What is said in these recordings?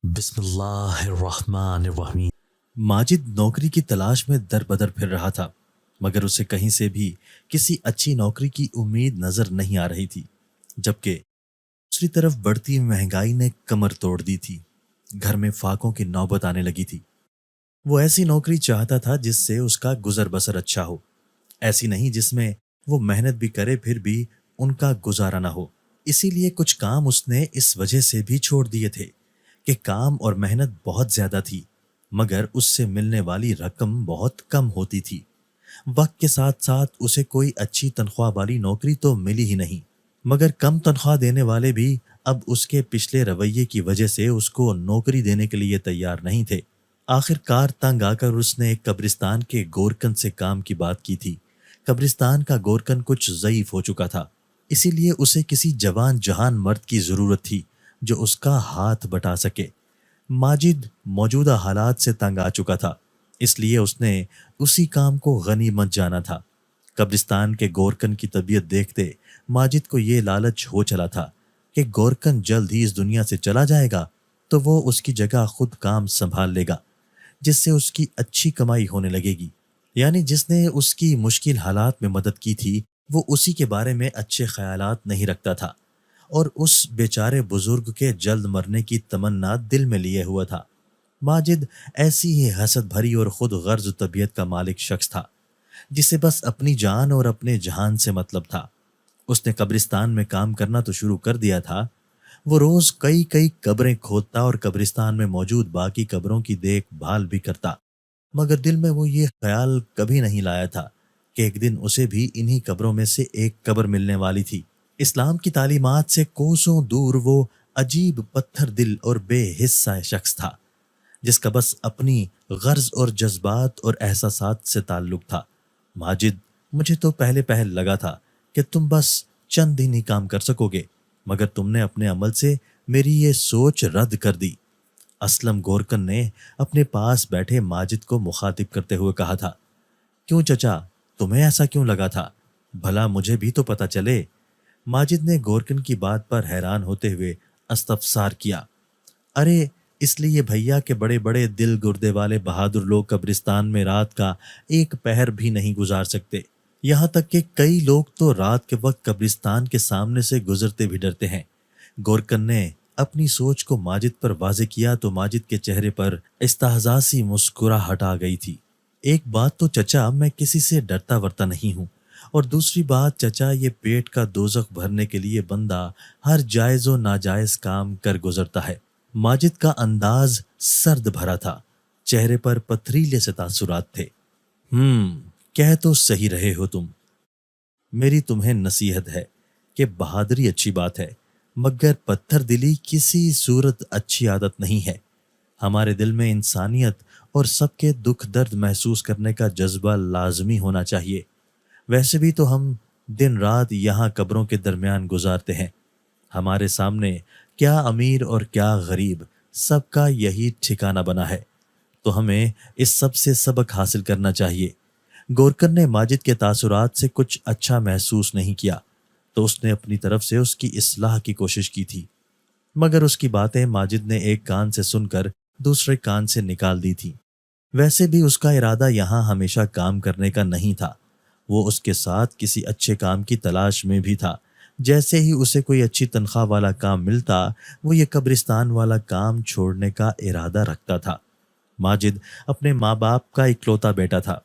بسم اللہ الرحمن الرحیم۔ ماجد نوکری کی تلاش میں در بدر پھر رہا تھا، مگر اسے کہیں سے بھی کسی اچھی نوکری کی امید نظر نہیں آ رہی تھی، جبکہ دوسری طرف بڑھتی مہنگائی نے کمر توڑ دی تھی۔ گھر میں فاقوں کی نوبت آنے لگی تھی۔ وہ ایسی نوکری چاہتا تھا جس سے اس کا گزر بسر اچھا ہو، ایسی نہیں جس میں وہ محنت بھی کرے پھر بھی ان کا گزارا نہ ہو۔ اسی لیے کچھ کام اس نے اس وجہ سے بھی چھوڑ دیے تھے کہ کام اور محنت بہت زیادہ تھی، مگر اس سے ملنے والی رقم بہت کم ہوتی تھی۔ وقت کے ساتھ ساتھ اسے کوئی اچھی تنخواہ والی نوکری تو ملی ہی نہیں، مگر کم تنخواہ دینے والے بھی اب اس کے پچھلے رویے کی وجہ سے اس کو نوکری دینے کے لیے تیار نہیں تھے۔ آخر کار تنگ آ کر اس نے ایک قبرستان کے گورکن سے کام کی بات کی تھی۔ قبرستان کا گورکن کچھ ضعیف ہو چکا تھا، اسی لیے اسے کسی جوان جہان مرد کی ضرورت تھی جو اس کا ہاتھ بٹا سکے۔ ماجد موجودہ حالات سے تنگ آ چکا تھا، اس لیے اس نے اسی کام کو غنیمت جانا تھا۔ قبرستان کے گورکن کی طبیعت دیکھتے ماجد کو یہ لالچ ہو چلا تھا کہ گورکن جلد ہی اس دنیا سے چلا جائے گا تو وہ اس کی جگہ خود کام سنبھال لے گا، جس سے اس کی اچھی کمائی ہونے لگے گی۔ یعنی جس نے اس کی مشکل حالات میں مدد کی تھی وہ اسی کے بارے میں اچھے خیالات نہیں رکھتا تھا، اور اس بیچارے بزرگ کے جلد مرنے کی تمنا دل میں لیے ہوا تھا۔ ماجد ایسی ہی حسد بھری اور خود غرض طبیعت کا مالک شخص تھا، جسے بس اپنی جان اور اپنے جہان سے مطلب تھا۔ اس نے قبرستان میں کام کرنا تو شروع کر دیا تھا۔ وہ روز کئی قبریں کھودتا اور قبرستان میں موجود باقی قبروں کی دیکھ بھال بھی کرتا، مگر دل میں وہ یہ خیال کبھی نہیں لایا تھا کہ ایک دن اسے بھی انہی قبروں میں سے ایک قبر ملنے والی تھی۔ اسلام کی تعلیمات سے کوسوں دور وہ عجیب پتھر دل اور بے حصہ شخص تھا، جس کا بس اپنی غرض اور جذبات اور احساسات سے تعلق تھا۔ ماجد، مجھے تو پہلے لگا تھا کہ تم بس چند دن ہی کام کر سکو گے، مگر تم نے اپنے عمل سے میری یہ سوچ رد کر دی۔ اسلم گورکن نے اپنے پاس بیٹھے ماجد کو مخاطب کرتے ہوئے کہا تھا۔ کیوں چچا، تمہیں ایسا کیوں لگا تھا؟ بھلا مجھے بھی تو پتہ چلے۔ ماجد نے گورکن کی بات پر حیران ہوتے ہوئے استفسار کیا۔ ارے اس لیے بھیا کہ بڑے بڑے دل گردے والے بہادر لوگ قبرستان میں رات کا ایک پہر بھی نہیں گزار سکتے، یہاں تک کہ کئی لوگ تو رات کے وقت قبرستان کے سامنے سے گزرتے بھی ڈرتے ہیں۔ گورکن نے اپنی سوچ کو ماجد پر واضح کیا تو ماجد کے چہرے پر استہزاء سی مسکراہٹ آ گئی تھی۔ ایک بات تو چچا، میں کسی سے ڈرتا ورتا نہیں ہوں، اور دوسری بات چچا، یہ پیٹ کا دوزخ بھرنے کے لیے بندہ ہر جائز و ناجائز کام کر گزرتا ہے۔ ماجد کا انداز سرد بھرا تھا، چہرے پر پتھریلے سے تاثرات تھے۔ کہہ تو صحیح رہے ہو تم۔ میری تمہیں نصیحت ہے کہ بہادری اچھی بات ہے، مگر پتھر دلی کسی صورت اچھی عادت نہیں ہے۔ ہمارے دل میں انسانیت اور سب کے دکھ درد محسوس کرنے کا جذبہ لازمی ہونا چاہیے۔ ویسے بھی تو ہم دن رات یہاں قبروں کے درمیان گزارتے ہیں، ہمارے سامنے کیا امیر اور کیا غریب، سب کا یہی ٹھکانہ بنا ہے، تو ہمیں اس سب سے سبق حاصل کرنا چاہیے۔ گورکن نے ماجد کے تاثرات سے کچھ اچھا محسوس نہیں کیا تو اس نے اپنی طرف سے اس کی اصلاح کی کوشش کی تھی، مگر اس کی باتیں ماجد نے ایک کان سے سن کر دوسرے کان سے نکال دی تھی۔ ویسے بھی اس کا ارادہ یہاں ہمیشہ کام کرنے کا نہیں تھا، وہ اس کے ساتھ کسی اچھے کام کی تلاش میں بھی تھا۔ جیسے ہی اسے کوئی اچھی تنخواہ والا کام ملتا وہ یہ قبرستان والا کام چھوڑنے کا ارادہ رکھتا تھا۔ ماجد اپنے ماں باپ کا اکلوتا بیٹا تھا۔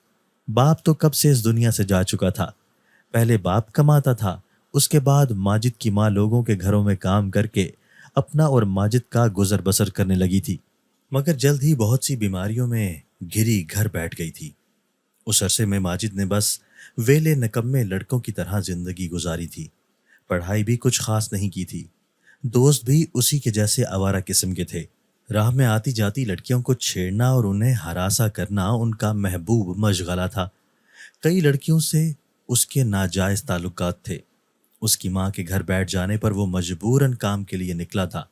باپ تو کب سے اس دنیا سے جا چکا تھا۔ پہلے باپ کماتا تھا، اس کے بعد ماجد کی ماں لوگوں کے گھروں میں کام کر کے اپنا اور ماجد کا گزر بسر کرنے لگی تھی، مگر جلد ہی بہت سی بیماریوں میں گھری گھر بیٹھ گئی تھی۔ اس عرصے میں ماجد نے بس ویلے نکمے لڑکوں کی طرح زندگی گزاری تھی، پڑھائی بھی کچھ خاص نہیں کی تھی، دوست بھی اسی کے جیسے آوارہ قسم کے تھے۔ راہ میں آتی جاتی لڑکیوں کو چھیڑنا اور انہیں ہراساں کرنا ان کا محبوب مشغلہ تھا۔ کئی لڑکیوں سے اس کے ناجائز تعلقات تھے۔ اس کی ماں کے گھر بیٹھ جانے پر وہ مجبوراً کام کے لیے نکلا تھا،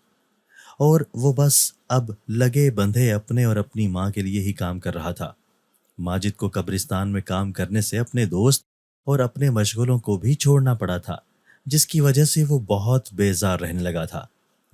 اور وہ بس اب لگے بندھے اپنے اور اپنی ماں کے لیے ہی کام کر رہا تھا۔ ماجد کو قبرستان میں کام کرنے سے اپنے دوست اور اپنے مشغلوں کو بھی چھوڑنا پڑا تھا، جس کی وجہ سے وہ بہت بیزار رہنے لگا تھا۔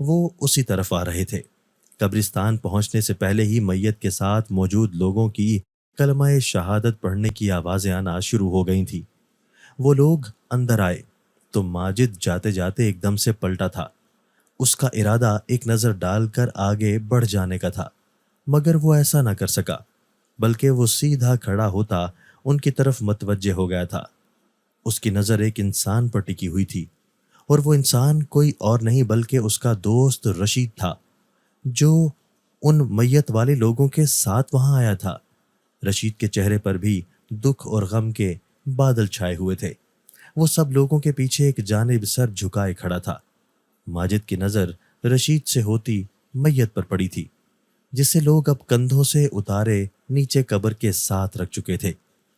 وہ اسی طرف آ رہے تھے۔ قبرستان پہنچنے سے پہلے ہی میت کے ساتھ موجود لوگوں کی کلمہ شہادت پڑھنے کی آوازیں آنا شروع ہو گئی تھیں۔ وہ لوگ اندر آئے تو ماجد جاتے جاتے ایک دم سے پلٹا تھا۔ اس کا ارادہ ایک نظر ڈال کر آگے بڑھ جانے کا تھا، مگر وہ ایسا نہ کر سکا، بلکہ وہ سیدھا کھڑا ہوتا ان کی طرف متوجہ ہو گیا تھا۔ اس کی نظر ایک انسان پر ٹکی ہوئی تھی، اور وہ انسان کوئی اور نہیں بلکہ اس کا دوست رشید تھا، جو ان میت والے لوگوں کے ساتھ وہاں آیا تھا۔ رشید کے چہرے پر بھی دکھ اور غم کے بادل چھائے ہوئے تھے۔ وہ سب لوگوں کے پیچھے ایک جانب سر جھکائے کھڑا تھا۔ ماجد کی نظر رشید سے ہوتی میت پر پڑی تھی، جسے لوگ اب کندھوں سے اتارے نیچے قبر کے ساتھ رکھ چکے تھے۔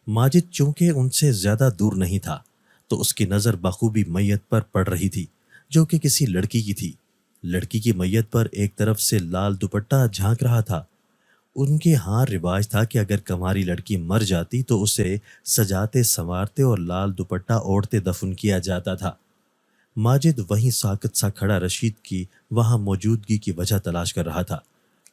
ماجد چونکہ ان سے زیادہ دور نہیں تھا، تو اس کی نظر بخوبی میت پر پڑ رہی تھی، جو کہ کسی لڑکی کی تھی۔ لڑکی کی میت پر ایک طرف سے لال دوپٹہ جھانک رہا تھا۔ ان کے ہاں رواج تھا کہ اگر کماری لڑکی مر جاتی تو اسے سجاتے سنوارتے اور لال دوپٹہ اوڑھتے دفن کیا جاتا تھا۔ ماجد وہیں ساکت سا کھڑا رشید کی وہاں موجودگی کی وجہ تلاش کر رہا تھا،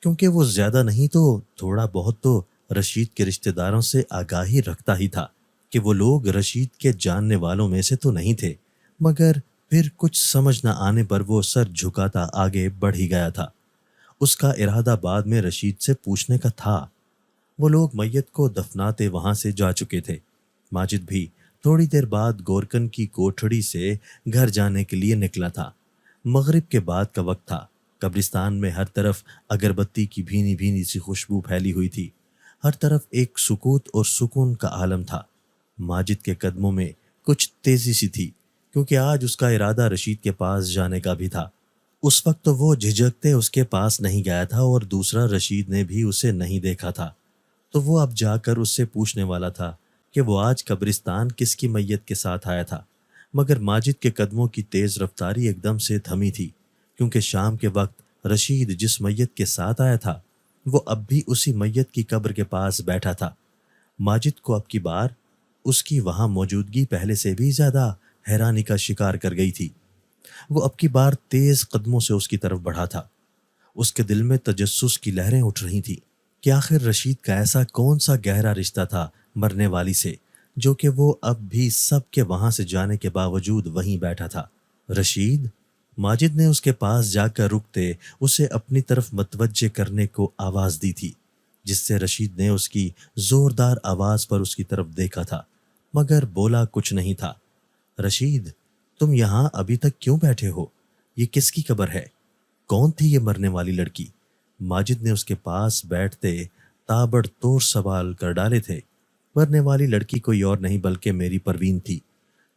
کیونکہ وہ زیادہ نہیں تو تھوڑا بہت تو رشید کے رشتہ داروں سے آگاہی رکھتا ہی تھا کہ وہ لوگ رشید کے جاننے والوں میں سے تو نہیں تھے، مگر پھر کچھ سمجھ نہ آنے پر وہ سر جھکاتا آگے بڑھ ہی گیا تھا۔ اس کا ارادہ بعد میں رشید سے پوچھنے کا تھا۔ وہ لوگ میت کو دفناتے وہاں سے جا چکے تھے۔ ماجد بھی تھوڑی دیر بعد گورکن کی کوٹھڑی سے گھر جانے کے لیے نکلا تھا۔ مغرب کے بعد کا وقت تھا۔ قبرستان میں ہر طرف اگربتی کی بھینی بھینی سی خوشبو پھیلی ہوئی تھی۔ ہر طرف ایک سکوت اور سکون کا عالم تھا۔ ماجد کے قدموں میں کچھ تیزی سی تھی، کیونکہ آج اس کا ارادہ رشید کے پاس جانے کا بھی تھا۔ اس وقت تو وہ جھجکتے اس کے پاس نہیں گیا تھا، اور دوسرا رشید نے بھی اسے نہیں دیکھا تھا، تو وہ اب جا کر اس سے پوچھنے والا تھا کہ وہ آج قبرستان کس کی میت کے ساتھ آیا تھا۔ مگر ماجد کے قدموں کی تیز رفتاری ایک دم سے تھمی تھی، کیونکہ شام کے وقت رشید جس میت کے ساتھ آیا تھا وہ اب بھی اسی میت کی قبر کے پاس بیٹھا تھا۔ ماجد کو اب کی بار اس کی وہاں موجودگی پہلے سے بھی زیادہ حیرانی کا شکار کر گئی تھی۔ وہ اب کی بار تیز قدموں سے اس کی طرف بڑھا تھا۔ اس کے دل میں تجسس کی لہریں اٹھ رہی تھیں کہ آخر رشید کا ایسا کون سا گہرا رشتہ تھا مرنے والی سے، جو کہ وہ اب بھی سب کے وہاں سے جانے کے باوجود وہیں بیٹھا تھا۔ رشید، ماجد نے اس کے پاس جا کر رکتے اسے اپنی طرف متوجہ کرنے کو آواز دی تھی، جس سے رشید نے اس کی زوردار آواز پر اس کی طرف دیکھا تھا، مگر بولا کچھ نہیں تھا۔ رشید، تم یہاں ابھی تک کیوں بیٹھے ہو؟ یہ کس کی قبر ہے؟ کون تھی یہ مرنے والی لڑکی؟ ماجد نے اس کے پاس بیٹھتے تابڑ توڑ سوال کر ڈالے تھے۔ مرنے والی لڑکی کوئی اور نہیں بلکہ میری پروین تھی،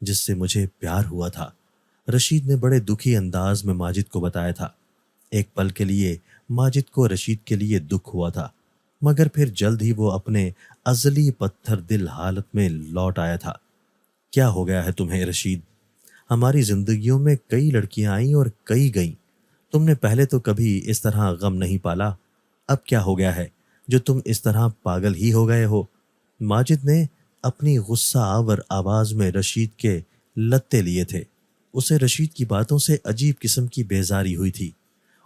جس سے مجھے پیار ہوا تھا، رشید نے بڑے دکھی انداز میں ماجد کو بتایا تھا۔ ایک پل کے لیے ماجد کو رشید کے لیے دکھ ہوا تھا، مگر پھر جلد ہی وہ اپنے ازلی پتھر دل حالت میں لوٹ آیا تھا۔ کیا ہو گیا ہے تمہیں رشید؟ ہماری زندگیوں میں کئی لڑکیاں آئیں اور کئی گئیں، تم نے پہلے تو کبھی اس طرح غم نہیں پالا، اب کیا ہو گیا ہے جو تم اس طرح پاگل ہی ہو گئے ہو؟ ماجد نے اپنی غصہ آور آواز میں رشید کے لتے لیے تھے۔ اسے رشید کی باتوں سے عجیب قسم کی بیزاری ہوئی تھی۔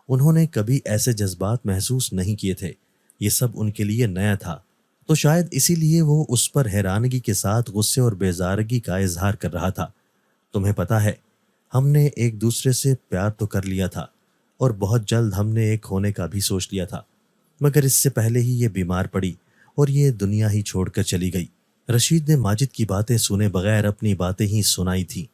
انہوں نے کبھی ایسے جذبات محسوس نہیں کیے تھے، یہ سب ان کے لیے نیا تھا، تو شاید اسی لیے وہ اس پر حیرانگی کے ساتھ غصے اور بیزارگی کا اظہار کر رہا تھا۔ تمہیں پتا ہے، ہم نے ایک دوسرے سے پیار تو کر لیا تھا، اور بہت جلد ہم نے ایک ہونے کا بھی سوچ لیا تھا، مگر اس سے پہلے ہی یہ بیمار پڑی اور یہ دنیا ہی چھوڑ کر چلی گئی۔ رشید نے ماجد کی باتیں سنے بغیر اپنی باتیں ہی سنائی تھیں۔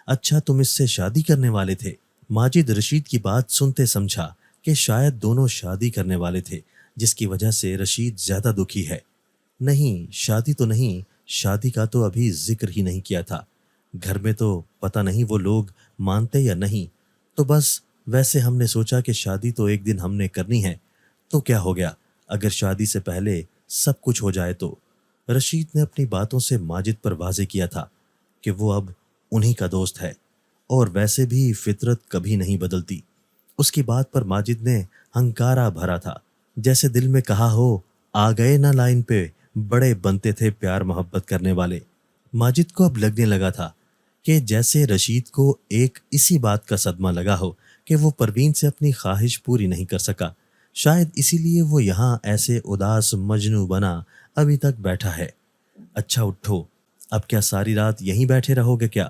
اچھا، تم اس سے شادی کرنے والے تھے؟ ماجد رشید کی بات سنتے سمجھا کہ شاید دونوں شادی کرنے والے تھے، جس کی وجہ سے رشید زیادہ دکھی ہے۔ نہیں، شادی تو نہیں، شادی کا تو ابھی ذکر ہی نہیں کیا تھا۔ گھر میں تو پتہ نہیں وہ لوگ مانتے یا نہیں، تو بس ویسے ہم نے سوچا کہ شادی تو ایک دن ہم نے کرنی ہے، تو کیا ہو گیا اگر شادی سے پہلے سب کچھ ہو جائے تو؟ رشید نے اپنی باتوں سے ماجد پر واضح کیا تھا کہ وہ اب انہی کا دوست ہے، اور ویسے بھی فطرت کبھی نہیں بدلتی۔ اس کی بات پر ماجد نے ہنکارا بھرا تھا، جیسے دل میں کہا ہو، آ گئے نہ لائن پہ، بڑے بنتے تھے پیار محبت کرنے والے۔ ماجد کو اب لگنے لگا تھا کہ جیسے رشید کو ایک اسی بات کا صدمہ لگا ہو کہ وہ پروین سے اپنی خواہش پوری نہیں کر سکا، شاید اسی لیے وہ یہاں ایسے اداس مجنوں بنا ابھی تک بیٹھا ہے۔ اچھا اٹھو، اب کیا ساری رات یہیں بیٹھے رہو گے کیا؟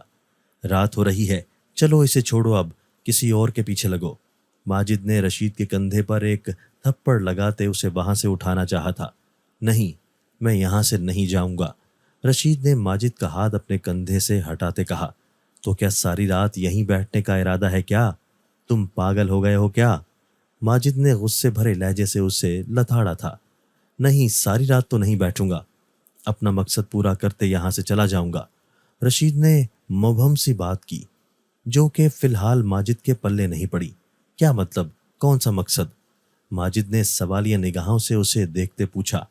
رات ہو رہی ہے، چلو اسے چھوڑو، اب کسی اور کے پیچھے لگو۔ ماجد نے رشید کے کندھے پر ایک تھپڑ لگاتے اسے وہاں سے اٹھانا چاہا تھا۔ نہیں، میں یہاں سے نہیں جاؤں گا، رشید نے ماجد کا ہاتھ اپنے کندھے سے ہٹاتے کہا۔ تو کیا ساری رات یہیں بیٹھنے کا ارادہ ہے کیا؟ تم پاگل ہو گئے ہو کیا؟ ماجد نے غصے بھرے لہجے سے اسے لتاڑا تھا۔ نہیں، ساری رات تو نہیں بیٹھوں گا، اپنا مقصد پورا کرتے یہاں سے چلا جاؤں گا، رشید نے مبہم سی بات کی جو کہ فی الحال ماجد کے پلے نہیں پڑی۔ کیا مطلب؟ کون سا مقصد؟ ماجد نے سوالیہ نگاہوں سے اسے دیکھتے پوچھا۔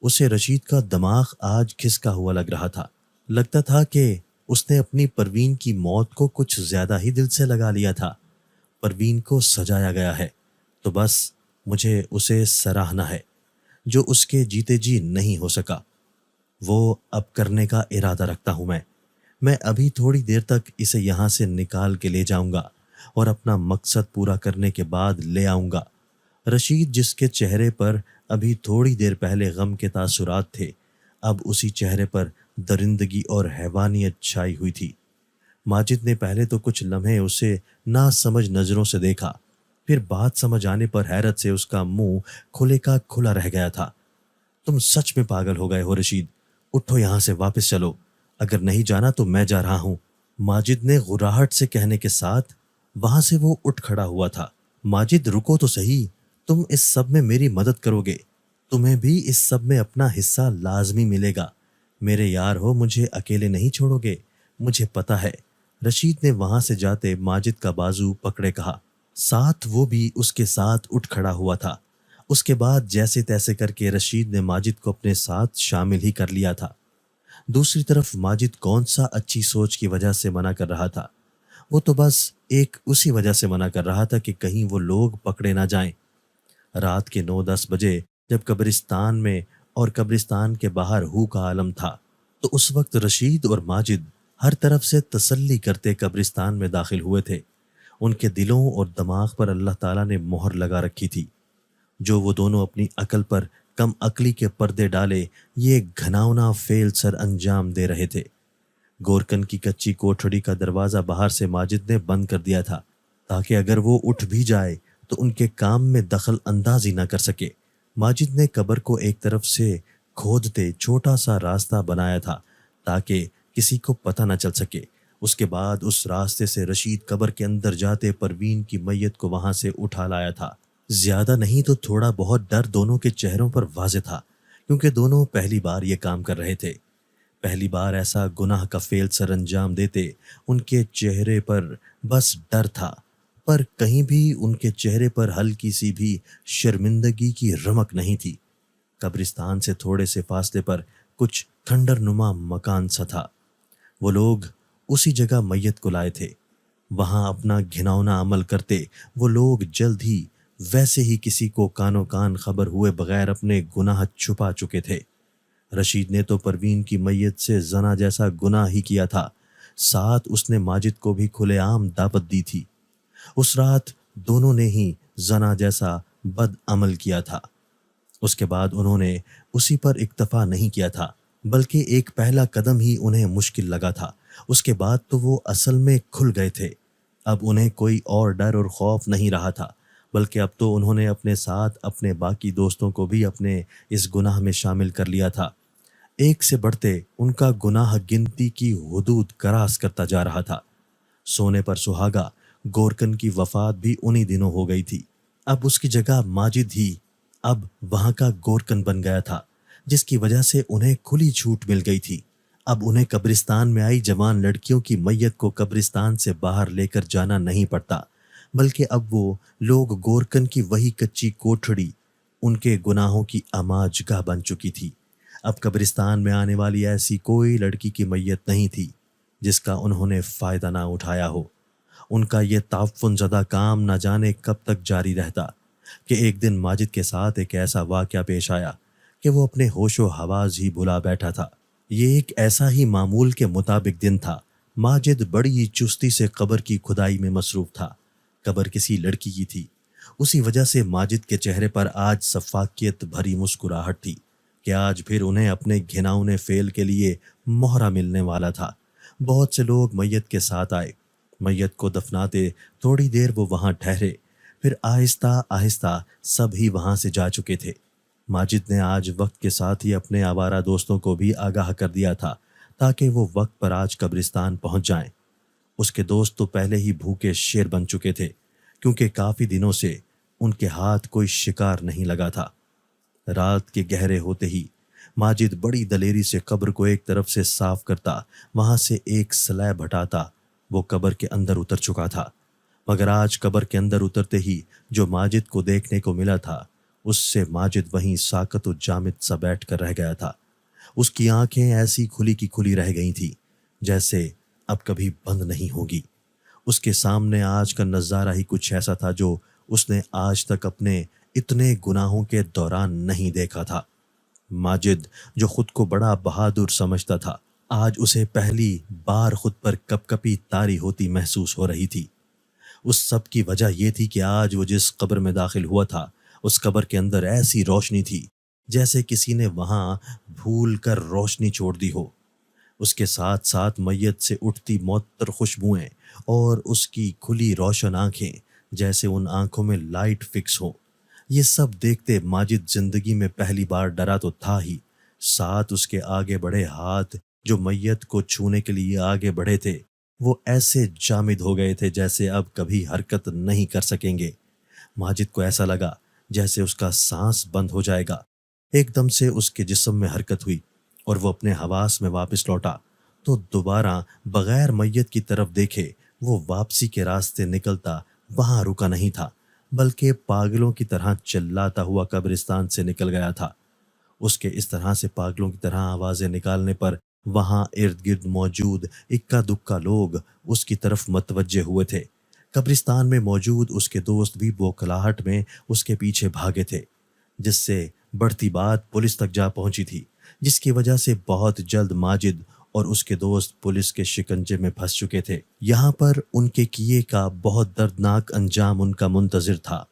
اسے رشید کا دماغ آج کھسکا ہوا لگ رہا تھا، لگتا تھا کہ اس نے اپنی پروین کی موت کو کچھ زیادہ ہی دل سے لگا لیا تھا۔ پروین کو سجایا گیا ہے تو بس مجھے اسے سراہنا ہے جو اس کے جیتے جی نہیں ہو سکا، وہ اب کرنے کا ارادہ رکھتا ہوں۔ میں ابھی تھوڑی دیر تک اسے یہاں سے نکال کے لے جاؤں گا اور اپنا مقصد پورا کرنے کے بعد لے آؤں گا۔ رشید، جس کے چہرے پر ابھی تھوڑی دیر پہلے غم کے تاثرات تھے، اب اسی چہرے پر درندگی اور حیوانیت چھائی ہوئی تھی۔ ماجد نے پہلے تو کچھ لمحے اسے ناسمجھ نظروں سے دیکھا، پھر بات سمجھ آنے پر حیرت سے اس کا منہ کھلے کا کھلا رہ گیا تھا۔ تم سچ میں پاگل ہو گئے ہو رشید، اٹھو یہاں سے، واپس چلو، اگر نہیں جانا تو میں جا رہا ہوں، ماجد نے غراہٹ سے کہنے کے ساتھ وہاں سے وہ اٹھ کھڑا ہوا تھا۔ ماجد، رکو تو صحیح، تم اس سب میں میری مدد کرو گے، تمہیں بھی اس سب میں اپنا حصہ لازمی ملے گا، میرے یار ہو، مجھے اکیلے نہیں چھوڑو گے، مجھے پتہ ہے، رشید نے وہاں سے جاتے ماجد کا بازو پکڑے کہا۔ ساتھ وہ بھی اس کے ساتھ اٹھ کھڑا ہوا تھا۔ اس کے بعد جیسے تیسے کر کے رشید نے ماجد کو اپنے ساتھ شامل ہی کر لیا تھا۔ دوسری طرف ماجد کون سا اچھی سوچ کی وجہ سے منع کر رہا تھا، وہ تو بس ایک اسی وجہ سے منع کر رہا تھا کہ کہیں وہ لوگ پکڑے نہ جائیں۔ رات کے 9-10 بجے جب قبرستان میں اور قبرستان کے باہر ہو کا عالم تھا تو اس وقت رشید اور ماجد ہر طرف سے تسلی کرتے قبرستان میں داخل ہوئے تھے۔ ان کے دلوں اور دماغ پر اللہ تعالیٰ نے مہر لگا رکھی تھی۔ جو وہ دونوں اپنی عقل پر کم عقلی کے پردے ڈالے یہ گھناؤنا فعل سر انجام دے رہے تھے۔ گورکن کی کچی کوٹھڑی کا دروازہ باہر سے ماجد نے بند کر دیا تھا تاکہ اگر وہ اٹھ بھی جائے تو ان کے کام میں دخل اندازی نہ کر سکے۔ ماجد نے قبر کو ایک طرف سے کھودتے چھوٹا سا راستہ بنایا تھا تاکہ کسی کو پتہ نہ چل سکے۔ اس کے بعد اس راستے سے رشید قبر کے اندر جاتے پروین کی میت کو وہاں سے اٹھا لایا تھا۔ زیادہ نہیں تو تھوڑا بہت ڈر دونوں کے چہروں پر واضح تھا، کیونکہ دونوں پہلی بار یہ کام کر رہے تھے۔ پہلی بار ایسا گناہ کا فعل سر انجام دیتے ان کے چہرے پر بس ڈر تھا، پر کہیں بھی ان کے چہرے پر ہلکی سی بھی شرمندگی کی رمق نہیں تھی۔ قبرستان سے تھوڑے سے فاصلے پر کچھ کھنڈر نما مکان سا تھا، وہ لوگ اسی جگہ میت کو لائے تھے۔ وہاں اپنا گھناؤنا عمل کرتے وہ لوگ جلد ہی ویسے ہی کسی کو کانوں کان خبر ہوئے بغیر اپنے گناہ چھپا چکے تھے۔ رشید نے تو پروین کی میت سے زنا جیسا گناہ ہی کیا تھا، ساتھ اس نے ماجد کو بھی کھلے عام دعوت دی تھی۔ اس رات دونوں نے ہی زنا جیسا بد عمل کیا تھا۔ اس کے بعد انہوں نے اسی پر اکتفا نہیں کیا تھا، بلکہ ایک پہلا قدم ہی انہیں مشکل لگا تھا، اس کے بعد تو وہ اصل میں کھل گئے تھے۔ اب انہیں کوئی اور ڈر اور خوف نہیں رہا تھا، بلکہ اب تو انہوں نے اپنے ساتھ اپنے باقی دوستوں کو بھی اپنے اس گناہ میں شامل کر لیا تھا۔ ایک سے بڑھتے ان کا گناہ گنتی کی حدود کراس کرتا جا رہا تھا۔ سونے پر سہاگا گورکن کی وفات بھی انہی دنوں ہو گئی تھی۔ اب اس کی جگہ ماجد ہی اب وہاں کا گورکن بن گیا تھا، جس کی وجہ سے انہیں کھلی چھوٹ مل گئی تھی۔ اب انہیں قبرستان میں آئی جوان لڑکیوں کی میت کو قبرستان سے باہر لے کر جانا نہیں پڑتا، بلکہ اب وہ لوگ گورکن کی وہی کچی کوٹھڑی ان کے گناہوں کی آماج گاہ بن چکی تھی۔ اب قبرستان میں آنے والی ایسی کوئی لڑکی کی میت نہیں تھی جس کا انہوں نے فائدہ نہ اٹھایا ہو۔ ان کا یہ تعفن زدہ کام نہ جانے کب تک جاری رہتا کہ ایک دن ماجد کے ساتھ ایک ایسا واقعہ پیش آیا کہ وہ اپنے ہوش و حواس ہی بھلا بیٹھا تھا۔ یہ ایک ایسا ہی معمول کے مطابق دن تھا۔ ماجد بڑی چستی سے قبر کی کھدائی میں مصروف تھا۔ قبر کسی لڑکی کی تھی۔ اسی وجہ سے ماجد کے چہرے پر آج سفاکیت بھری مسکراہٹ تھی کہ آج پھر انہیں اپنے گھناؤنے فعل کے لیے مہرہ ملنے والا تھا۔ بہت سے لوگ میت کے ساتھ آئے۔ میت کو دفناتے تھوڑی دیر وہ وہاں ٹھہرے، پھر آہستہ آہستہ سب ہی وہاں سے جا چکے تھے۔ ماجد نے آج وقت کے ساتھ ہی اپنے آوارہ دوستوں کو بھی آگاہ کر دیا تھا تاکہ وہ وقت پر آج قبرستان پہنچ جائیں۔ اس کے دوست تو پہلے ہی بھوکے شیر بن چکے تھے کیونکہ کافی دنوں سے ان کے ہاتھ کوئی شکار نہیں لگا تھا۔ رات کے گہرے ہوتے ہی ماجد بڑی دلیری سے قبر کو ایک طرف سے صاف کرتا، وہاں سے ایک سلیب ہٹاتا وہ قبر کے اندر اتر چکا تھا۔ مگر آج قبر کے اندر اترتے ہی جو ماجد کو دیکھنے کو ملا تھا، اس سے ماجد وہیں ساکت و جامد سا بیٹھ کر رہ گیا تھا۔ اس کی آنکھیں ایسی کھلی کی کھلی رہ گئی تھیں جیسے اب کبھی بند نہیں ہوگی۔ اس کے سامنے آج کا نظارہ ہی کچھ ایسا تھا جو اس نے آج تک اپنے اتنے گناہوں کے دوران نہیں دیکھا تھا۔ ماجد جو خود کو بڑا بہادر سمجھتا تھا، آج اسے پہلی بار خود پر کپ کپی طاری ہوتی محسوس ہو رہی تھی۔ اس سب کی وجہ یہ تھی کہ آج وہ جس قبر میں داخل ہوا تھا، اس قبر کے اندر ایسی روشنی تھی جیسے کسی نے وہاں بھول کر روشنی چھوڑ دی ہو۔ اس کے ساتھ ساتھ میت سے اٹھتی معطر خوشبوئیں اور اس کی کھلی روشن آنکھیں جیسے ان آنکھوں میں لائٹ فکس ہو۔ یہ سب دیکھتے ماجد زندگی میں پہلی بار ڈرا تو تھا ہی، ساتھ اس کے آگے بڑھے ہاتھ جو میت کو چھونے کے لیے آگے بڑھے تھے وہ ایسے جامد ہو گئے تھے جیسے اب کبھی حرکت نہیں کر سکیں گے۔ ماجد کو ایسا لگا جیسے اس کا سانس بند ہو جائے گا۔ ایک دم سے اس کے جسم میں حرکت ہوئی اور وہ اپنے حواس میں واپس لوٹا تو دوبارہ بغیر میت کی طرف دیکھے وہ واپسی کے راستے نکلتا وہاں رکا نہیں تھا، بلکہ پاگلوں کی طرح چلاتا ہوا قبرستان سے نکل گیا تھا۔ اس کے اس طرح سے پاگلوں کی طرح آوازیں نکالنے پر وہاں ارد گرد موجود اکا دکا لوگ اس کی طرف متوجہ ہوئے تھے۔ قبرستان میں موجود اس کے دوست بھی بوکھلاہٹ میں اس کے پیچھے بھاگے تھے، جس سے بڑھتی بات پولیس تک جا پہنچی تھی، جس کی وجہ سے بہت جلد ماجد اور اس کے دوست پولیس کے شکنجے میں پھنس چکے تھے۔ یہاں پر ان کے کیے کا بہت دردناک انجام ان کا منتظر تھا۔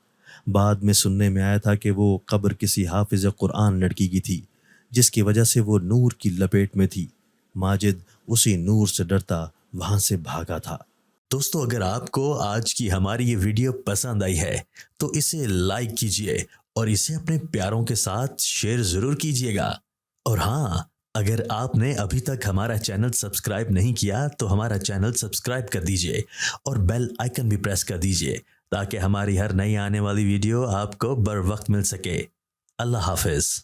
بعد میں سننے میں آیا تھا کہ وہ قبر کسی حافظ قرآن لڑکی کی تھی، جس کی وجہ سے وہ نور کی لپیٹ میں تھی۔ ماجد اسی نور سے ڈرتا وہاں سے بھاگا تھا۔ دوستو، اگر آپ کو آج کی ہماری یہ ویڈیو پسند آئی ہے تو اسے لائک کیجئے اور اسے اپنے پیاروں کے ساتھ شیئر ضرور کیجئے گا۔ اور ہاں، اگر آپ نے ابھی تک ہمارا چینل سبسکرائب نہیں کیا تو ہمارا چینل سبسکرائب کر دیجئے اور بیل آئیکن بھی پریس کر دیجئے تاکہ ہماری ہر نئی آنے والی ویڈیو آپ کو بر وقت مل سکے۔ اللہ حافظ۔